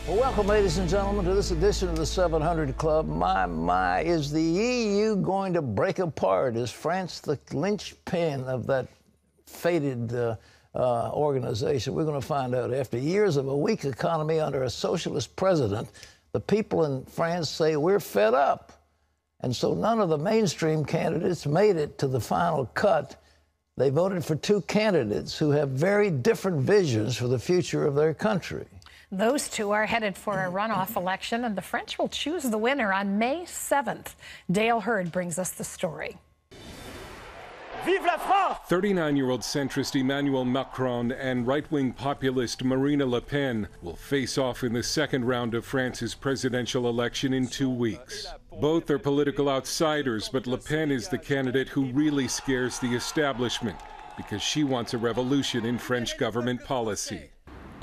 Well, welcome, ladies and gentlemen, to this edition of the 700 Club. My, is the EU going to break apart? Is France the linchpin of that fated organization? We're going to find out. After years of a weak economy under a socialist president, the people in France say we're fed up. And so none of the mainstream candidates made it to the final cut. They voted for two candidates who have very different visions for the future of their country. Those two are headed for a runoff election, and the French will choose the winner on May 7th. Dale Hurd brings us the story. Vive la France! 39-year-old centrist Emmanuel Macron and right-wing populist Marine Le Pen will face off in the second round of France's presidential election in 2 weeks. Both are political outsiders, but Le Pen is the candidate who really scares the establishment because she wants a revolution in French government policy.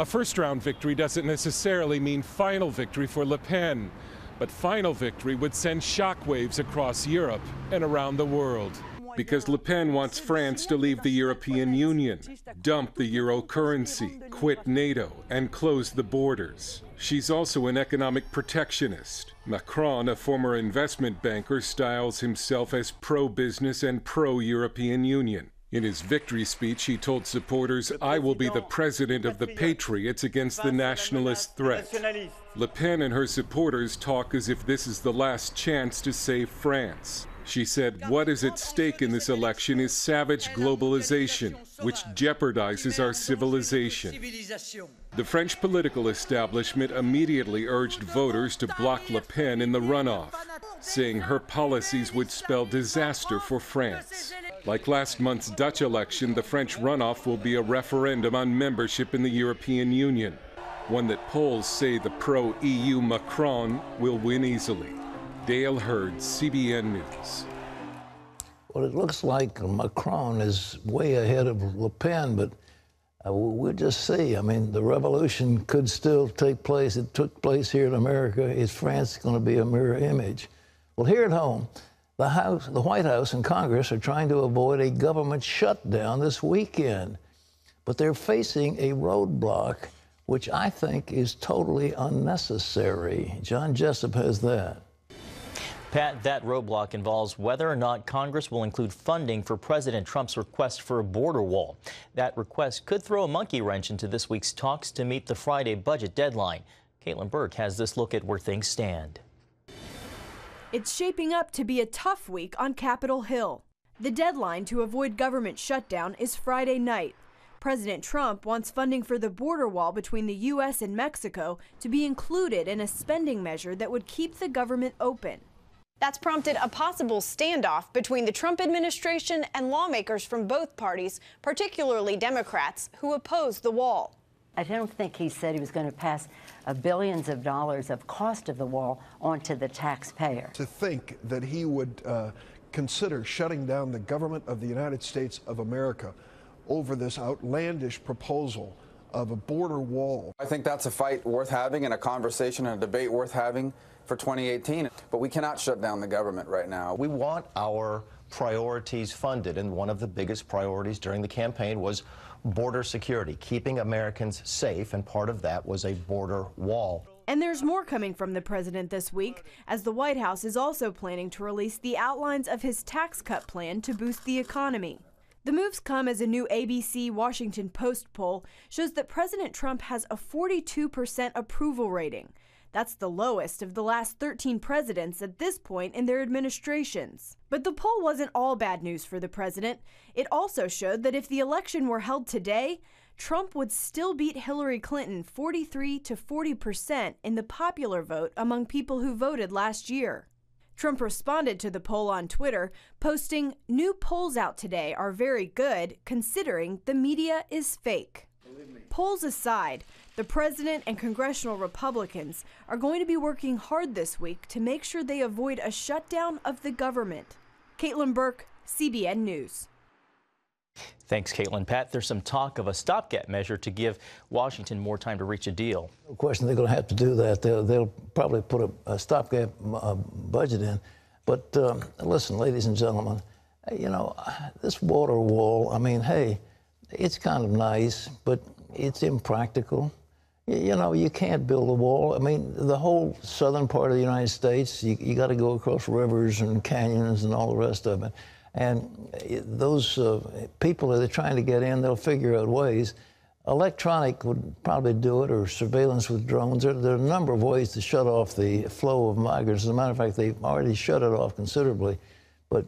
A first-round victory doesn't necessarily mean final victory for Le Pen, but final victory would send shockwaves across Europe and around the world. Because Le Pen wants France to leave the European Union, dump the euro currency, quit NATO, and close the borders. She's also an economic protectionist. Macron, a former investment banker, styles himself as pro-business and pro-European Union. In his victory speech, he told supporters, "I will be the president of the patriots against the nationalist threat." Le Pen and her supporters talk as if this is the last chance to save France. She said, "What is at stake in this election is savage globalization, which jeopardizes our civilization." The French political establishment immediately urged voters to block Le Pen in the runoff, saying her policies would spell disaster for France. Like last month's Dutch election, the French runoff will be a referendum on membership in the European Union, one that polls say the pro-EU Macron will win easily. Dale Hurd, CBN News. Well, it looks like Macron is way ahead of Le Pen, but we'll just see. I mean, the revolution could still take place. It took place here in America. Is France going to be a mirror image? Well, here at home, the White House and Congress are trying to avoid a government shutdown this weekend, but they're facing a roadblock, which I think is totally unnecessary. John Jessup has that. Pat, that roadblock involves whether or not Congress will include funding for President Trump's request for a border wall. That request could throw a monkey wrench into this week's talks to meet the Friday budget deadline. Caitlin Burke has this look at where things stand. It's shaping up to be a tough week on Capitol Hill. The deadline to avoid government shutdown is Friday night. President Trump wants funding for the border wall between the U.S. and Mexico to be included in a spending measure that would keep the government open. That's prompted a possible standoff between the Trump administration and lawmakers from both parties, particularly Democrats, who oppose the wall. I don't think he said he was going to pass billions of dollars of cost of the wall onto the taxpayer. To think that he would consider shutting down the government of the United States of America over this outlandish proposal of a border wall. I think that's a fight worth having and a conversation and a debate worth having for 2018. But we cannot shut down the government right now. We want our priorities funded, and one of the biggest priorities during the campaign was border security, keeping Americans safe, and part of that was a border wall. And there's more coming from the president this week, as the White House is also planning to release the outlines of his tax cut plan to boost the economy. The moves come as a new ABC Washington Post poll shows that President Trump has a 42% approval rating. That's the lowest of the last 13 presidents at this point in their administrations. But the poll wasn't all bad news for the president. It also showed that if the election were held today, Trump would still beat Hillary Clinton 43 to 40% in the popular vote among people who voted last year. Trump responded to the poll on Twitter, posting, "New polls out today are very good, considering the media is fake." Polls aside, the president and congressional Republicans are going to be working hard this week to make sure they avoid a shutdown of the government. Caitlin Burke, CBN News. Thanks, Caitlin. Pat, there's some talk of a stopgap measure to give Washington more time to reach a deal. No question they're going to have to do that. They'll probably put a stopgap budget in. But listen, ladies and gentlemen, you know, this border wall, I mean, hey, it's kind of nice, but it's impractical. You know, you can't build a wall. I mean, the whole southern part of the United States, you got to go across rivers and canyons and all the rest of it. And those people that are trying to get in, they'll figure out ways. Electronic would probably do it, or surveillance with drones. There are a number of ways to shut off the flow of migrants. As a matter of fact, they've already shut it off considerably. But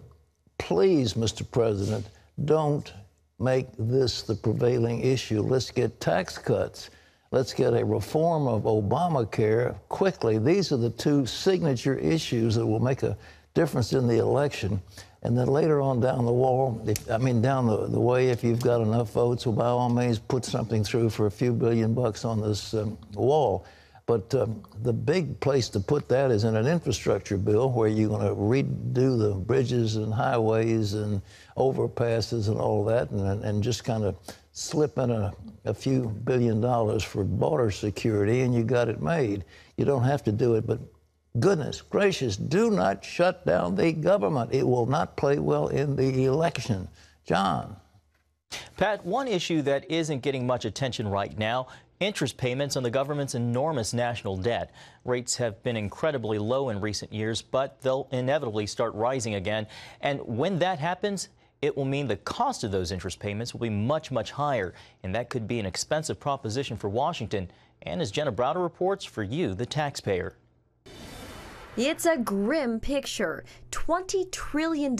please, Mr. President, don't make this the prevailing issue. Let's get tax cuts. Let's get a reform of Obamacare quickly. These are the two signature issues that will make a difference in the election. And then later on down the wall, down the way, if you've got enough votes, well, by all means, put something through for a few $billion on this wall. But the big place to put that is in an infrastructure bill where you're going to redo the bridges and highways and overpasses and all that, and just kind of slip in a few $1 billion for border security, and you got it made. You don't have to do it, but goodness gracious, do not shut down the government. It will not play well in the election. John. Pat, one issue that isn't getting much attention right now, interest payments on the government's enormous national debt. Rates have been incredibly low in recent years, but they'll inevitably start rising again. And when that happens, it will mean the cost of those interest payments will be much, much higher. And that could be an expensive proposition for Washington. And as Jenna Browder reports, for you, the taxpayer. It's a grim picture. $20 trillion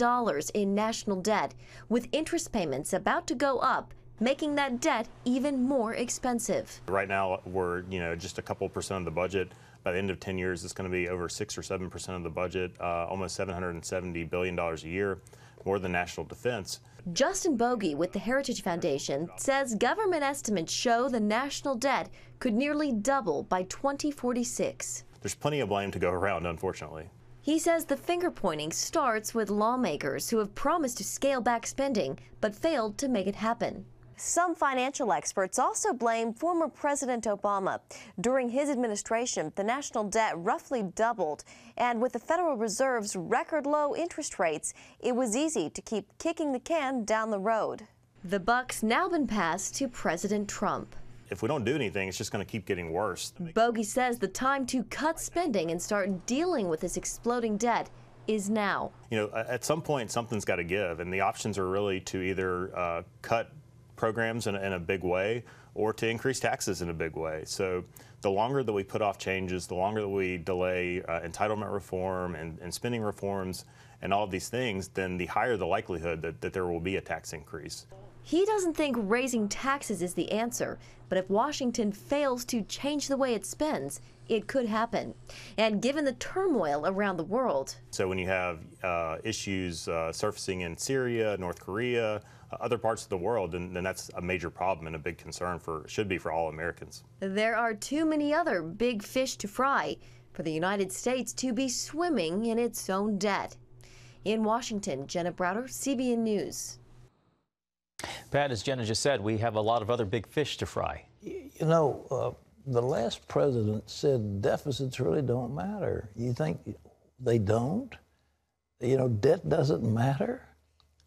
in national debt, with interest payments about to go up, making that debt even more expensive. Right now, we're just a couple percent of the budget. By the end of 10 years, it's going to be over 6 or 7% of the budget, almost $770 billion a year, more than national defense. Justin Bogey with the Heritage Foundation says government estimates show the national debt could nearly double by 2046. There's plenty of blame to go around, unfortunately. He says the finger-pointing starts with lawmakers who have promised to scale back spending but failed to make it happen. Some financial experts also blame former President Obama. During his administration, the national debt roughly doubled, and with the Federal Reserve's record low interest rates, it was easy to keep kicking the can down the road. The buck's now been passed to President Trump. If we don't do anything, it's just going to keep getting worse. Bogey says the time to cut spending and start dealing with this exploding debt is now. At some point, something's got to give, and the options are really to either cut programs in a big way or to increase taxes in a big way. So the longer that we put off changes, the longer that we delay entitlement reform and spending reforms and all of these things, then the higher the likelihood that there will be a tax increase. He doesn't think raising taxes is the answer, but if Washington fails to change the way it spends, it could happen. And given the turmoil around the world. So when you have issues surfacing in Syria, North Korea, other parts of the world, then that's a major problem and a big concern should be for all Americans. There are too many other big fish to fry for the United States to be swimming in its own debt. In Washington, Jenna Browder, CBN News. Pat, as Jenna just said, we have a lot of other big fish to fry. The last president said deficits really don't matter. You think they don't? Debt doesn't matter?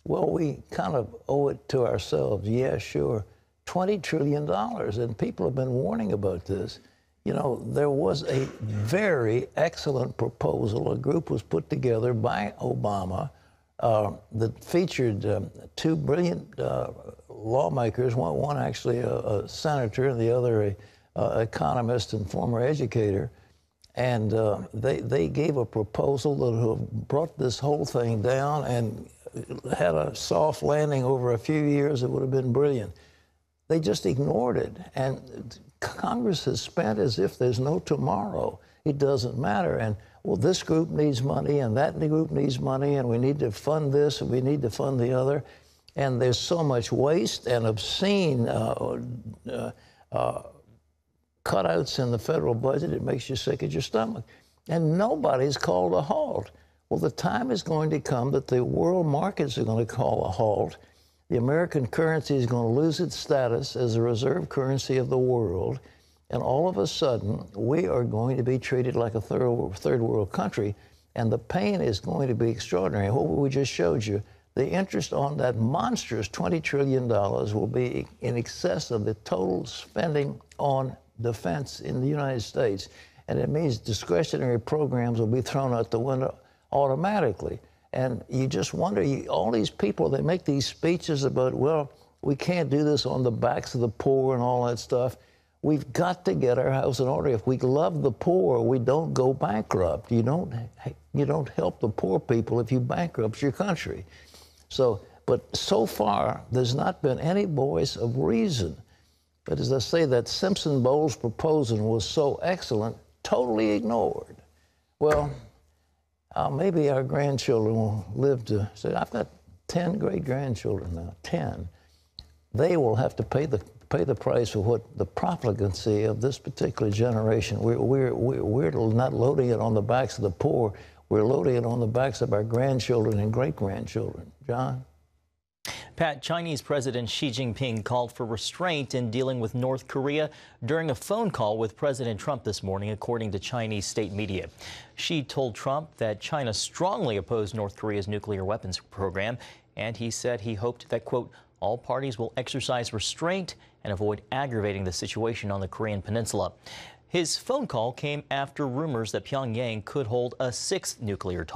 Well, we kind of owe it to ourselves. Yeah, sure. $20 trillion, and people have been warning about this. There was a very excellent proposal. A group was put together by Obama that featured two brilliant lawmakers, one actually a senator and the other an economist and former educator. And they gave a proposal that would have brought this whole thing down and had a soft landing over a few years. It would have been brilliant. They just ignored it. And Congress has spent as if there's no tomorrow. It doesn't matter. And, well, this group needs money and that group needs money, and we need to fund this and we need to fund the other. And there's so much waste and obscene cutouts in the federal budget, it makes you sick at your stomach. And nobody's called a halt. Well, the time is going to come that the world markets are going to call a halt. The American currency is going to lose its status as a reserve currency of the world. And all of a sudden, we are going to be treated like a third world country. And the pain is going to be extraordinary. What we just showed you, the interest on that monstrous $20 trillion will be in excess of the total spending on defense in the United States. And it means discretionary programs will be thrown out the window automatically. And you just wonder, all these people, they make these speeches about, well, we can't do this on the backs of the poor and all that stuff. We've got to get our house in order. If we love the poor, we don't go bankrupt. You don't help the poor people if you bankrupt your country. So, but so far, there's not been any voice of reason. But as I say, that Simpson-Bowles proposal was so excellent, totally ignored. Well, maybe our grandchildren will live to say, I've got 10 great-grandchildren now, 10. They will have to pay the price for what the profligacy of this particular generation. We're not loading it on the backs of the poor. We're loading it on the backs of our grandchildren and great-grandchildren. John? Pat, Chinese President Xi Jinping called for restraint in dealing with North Korea during a phone call with President Trump this morning, according to Chinese state media. Xi told Trump that China strongly opposed North Korea's nuclear weapons program, and he said he hoped that, quote, all parties will exercise restraint and avoid aggravating the situation on the Korean peninsula. His phone call came after rumors that Pyongyang could hold a 6th nuclear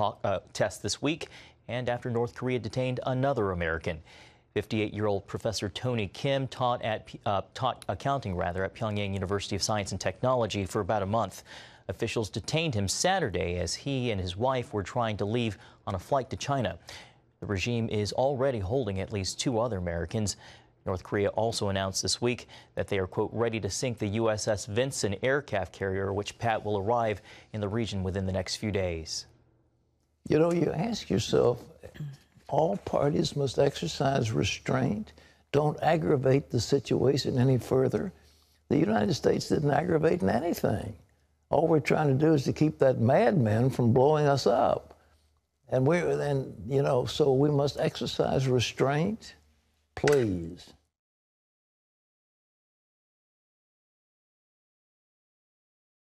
test this week, and after North Korea detained another American. 58-year-old Professor Tony Kim taught accounting at Pyongyang University of Science and Technology for about a month. Officials detained him Saturday as he and his wife were trying to leave on a flight to China. The regime is already holding at least 2 other Americans. North Korea also announced this week that they are, quote, ready to sink the USS Vinson aircraft carrier, which, Pat, will arrive in the region within the next few days. You know, you ask yourself, all parties must exercise restraint. Don't aggravate the situation any further. The United States didn't aggravate anything. All we're trying to do is to keep that madman from blowing us up. And so we must exercise restraint, please.